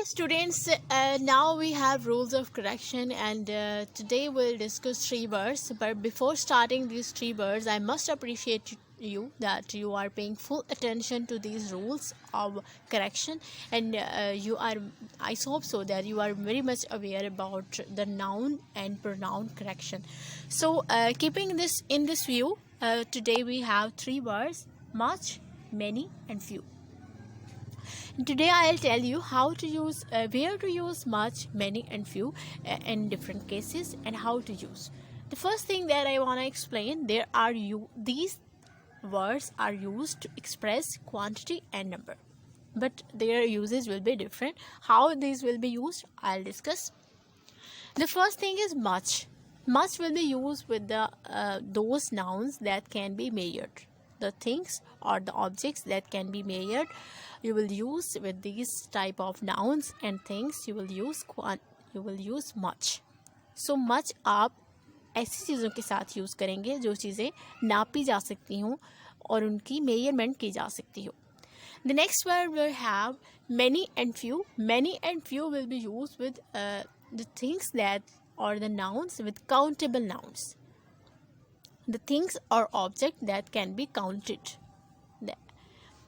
Students, now we have rules of correction, and today we'll discuss three words. But before starting these three words, I must appreciate you that you are paying full attention to these rules of correction, and I hope so that you are very much aware about the noun and pronoun correction. So keeping this in this view, today we have three words: much, many, and few. Today I'll tell you how to use, where to use much, many, and few in different cases, and how to use. The first thing that I want to explain, these words are used to express quantity and number, but their uses will be different. How these will be used, I'll discuss. The first thing is much. Much will be used with those nouns that can be measured. The things or the objects that can be measured, you will use with these type of nouns and things. You will use much. So much आप ऐसी चीज़ों के साथ use करेंगे जो चीज़ें नापी जा सकती हों और उनकी मेजरमेंट की जा सकती हो. The next word will have many and few. Many and few will be used with the things that or the nouns with countable nouns. The things or object that can be counted.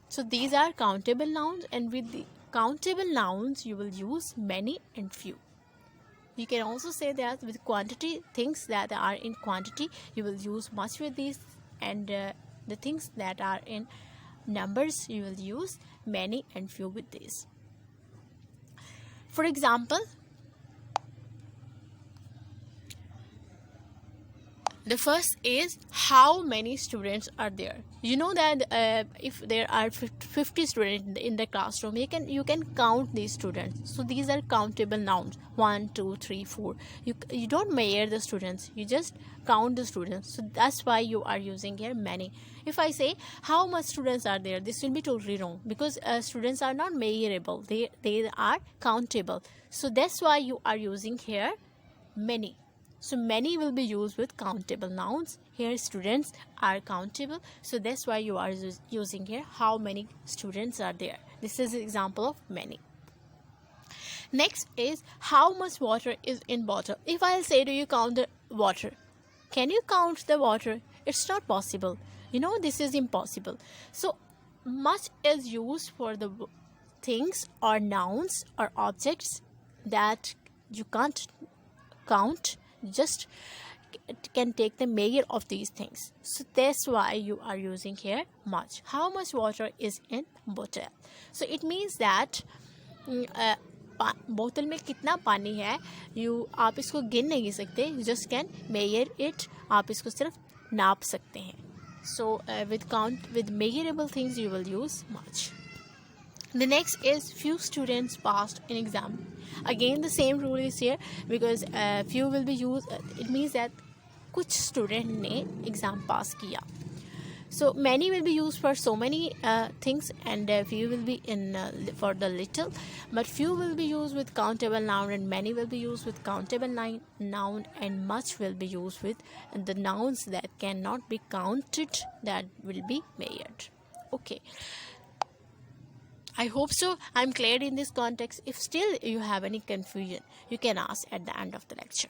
So these are countable nouns, and with the countable nouns you will use many and few. You can also say that with quantity, things that are in quantity, you will use much with these, and the things that are in numbers, you will use many and few with these. For example, the first is how many students are there. You know that if there are 50 students in the classroom, you can count these students. So these are countable nouns. 1, 2, 3, 4. You don't measure the students. You just count the students. So that's why you are using here many. If I say how much students are there, this will be totally wrong, because students are not measurable. They are countable. So that's why you are using here many. So many will be used with countable nouns. Here students are countable. So that's why you are using here how many students are there. This is an example of many. Next is how much water is in bottle. If I'll say, do you count the water? Can you count the water? It's not possible. You know, this is impossible. So much is used for the things or nouns or objects that you can't count, just can take the measure of these things. So that's why you are using here much. How much water is in bottle? So it means that बोतल में कितना पानी है, आप इसको गिन नहीं सकते. You just can measure it. आप इसको सिर्फ नाप सकते हैं. So with measurable things you will use much. The next is few students passed in exam. Again the same rule is here, because few will be used. It means that कुछ student ने exam pass किया. So many will be used for so many things, and few will be for the little. But few will be used with countable noun, and many will be used with countable noun, and much will be used with the nouns that cannot be counted, that will be measured. Okay. I hope so I'm clear in this context. If still you have any confusion, you can ask at the end of the lecture.